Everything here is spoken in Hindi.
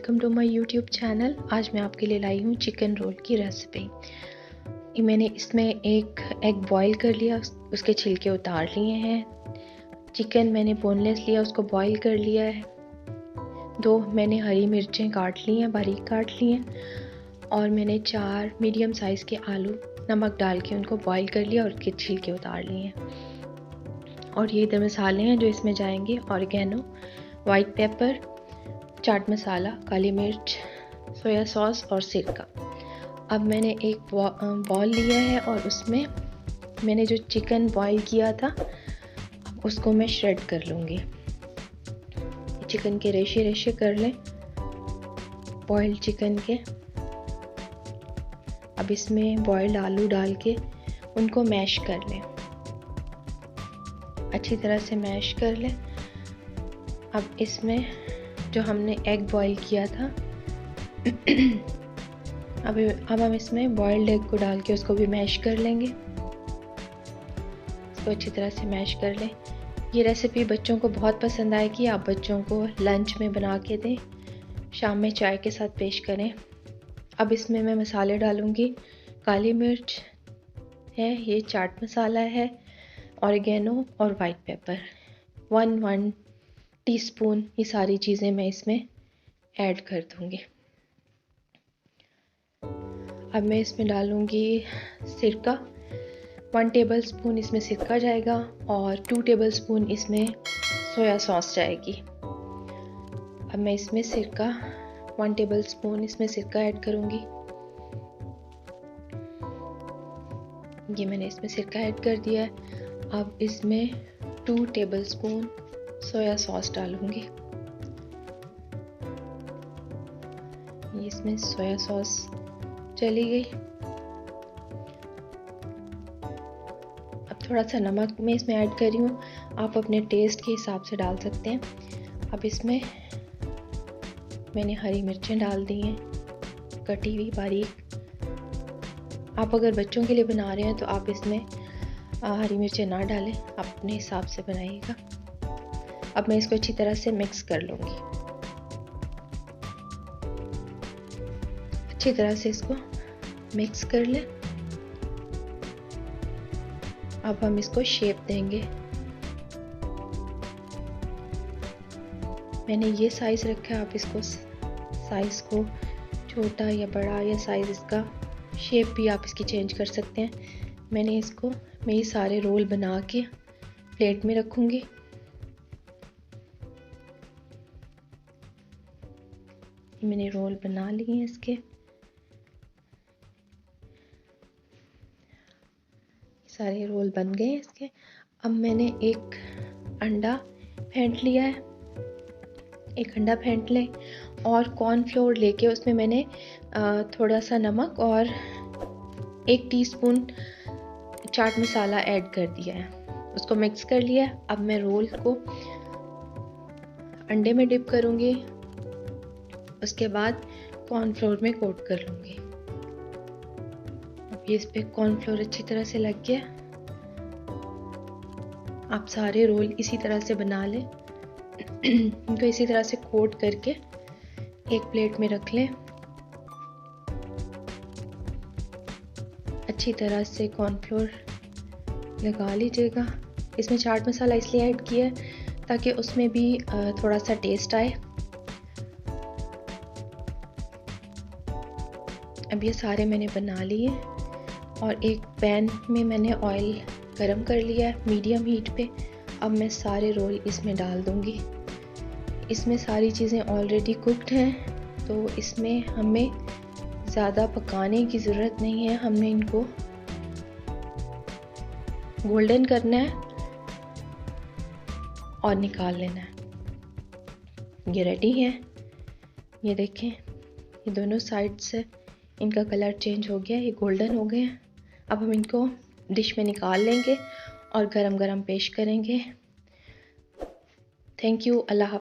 Welcome to my YouTube channel. आज मैं आपके लिए लाई हूँ चिकन रोल की रेसिपी। मैंने इसमें एक एग बॉईल कर लिया, उसके छिलके उतार लिए हैं। चिकन मैंने बोनलेस लिया, उसको बॉईल कर लिया है। 2 मैंने हरी मिर्चें काट ली हैं, बारीक काट ली हैं। और मैंने 4 मीडियम साइज़ के आलू नमक डाल के उनको बॉईल कर लिया और उसके छिलके उतार लिए हैं। और ये इधर मसाले हैं जो इसमें जाएंगे: oregano, white paper, chaat masala, काली मिर्च, सोया सॉस और सिरका। अब मैंने एक बॉल लिया है और उसमें मैंने जो चिकन बॉईल किया था उसको मैं श्रेड कर लूँगी। चिकन के रेशे रेशे कर लें बॉइल्ड चिकन के। अब इसमें बॉइल्ड आलू डाल के उनको मैश कर लें, अच्छी तरह से मैश कर लें। अब इसमें जो हमने एग बॉईल किया था अब हम इसमें बॉइल्ड एग को डाल के उसको भी मैश कर लेंगे। इसको अच्छी तरह से मैश कर लें। ये रेसिपी बच्चों को बहुत पसंद आएगी। आप बच्चों को लंच में बना के दें, शाम में चाय के साथ पेश करें। अब इसमें मैं मसाले डालूँगी। काली मिर्च है, ये चाट मसाला है, ऑरिगेनो और वाइट पेपर 1 टीस्पून, ये सारी चीज़ें मैं इसमें ऐड कर दूँगी। अब मैं इसमें डालूँगी सिरका, 1 टेबलस्पून इसमें सिरका जाएगा और 2 टेबलस्पून इसमें सोया सॉस जाएगी। अब मैं इसमें सिरका 1 टेबलस्पून इसमें सिरका ऐड करूँगी। ये मैंने इसमें सिरका ऐड कर दिया है। अब इसमें 2 टेबलस्पून सोया सॉस डालूँगी। इसमें सोया सॉस चली गई। अब थोड़ा सा नमक मैं इसमें ऐड कर रही हूँ, आप अपने टेस्ट के हिसाब से डाल सकते हैं। अब इसमें मैंने हरी मिर्चें डाल दी हैं, कटी हुई बारीक। आप अगर बच्चों के लिए बना रहे हैं तो आप इसमें हरी मिर्चें ना डालें, आप अपने हिसाब से बनाइएगा। अब मैं इसको अच्छी तरह से मिक्स कर लूँगी। अच्छी तरह से इसको मिक्स कर लें। अब हम इसको शेप देंगे। मैंने ये साइज़ रखा है, आप इसको साइज़ को छोटा या बड़ा या साइज़ इसका शेप भी आप इसकी चेंज कर सकते हैं। मैंने इसको मैं ये सारे रोल बना के प्लेट में रखूँगी। मैंने रोल बना लिए हैं इसके। सारे रोल बन गए हैं इसके। अब मैंने एक अंडा फेंट लिया है, एक अंडा फेंट लें और कॉर्नफ्लोर लेके उसमें मैंने थोड़ा सा नमक और 1 टीस्पून चाट मसाला ऐड कर दिया है, उसको मिक्स कर लिया है। अब मैं रोल को अंडे में डिप करूँगी, उसके बाद कॉर्नफ्लोर में कोट कर लूँगी। अब ये इस पे कॉर्नफ्लोर अच्छी तरह से लग गया। आप सारे रोल इसी तरह से बना लें। इनको इसी तरह से कोट करके एक प्लेट में रख लें। अच्छी तरह से कॉर्नफ्लोर लगा लीजिएगा। इसमें चाट मसाला इसलिए ऐड किया है ताकि उसमें भी थोड़ा सा टेस्ट आए। अब ये सारे मैंने बना लिए और एक पैन में मैंने ऑयल गरम कर लिया है मीडियम हीट पे। अब मैं सारे रोल इसमें डाल दूँगी। इसमें सारी चीज़ें ऑलरेडी कुक्ड हैं तो इसमें हमें ज़्यादा पकाने की ज़रूरत नहीं है। हमने इनको गोल्डन करना है और निकाल लेना है। ये रेडी है, ये देखें, ये दोनों साइड से इनका कलर चेंज हो गया, ये गोल्डन हो गए हैं। अब हम इनको डिश में निकाल लेंगे और गरम गरम पेश करेंगे। Thank you. अल्लाह।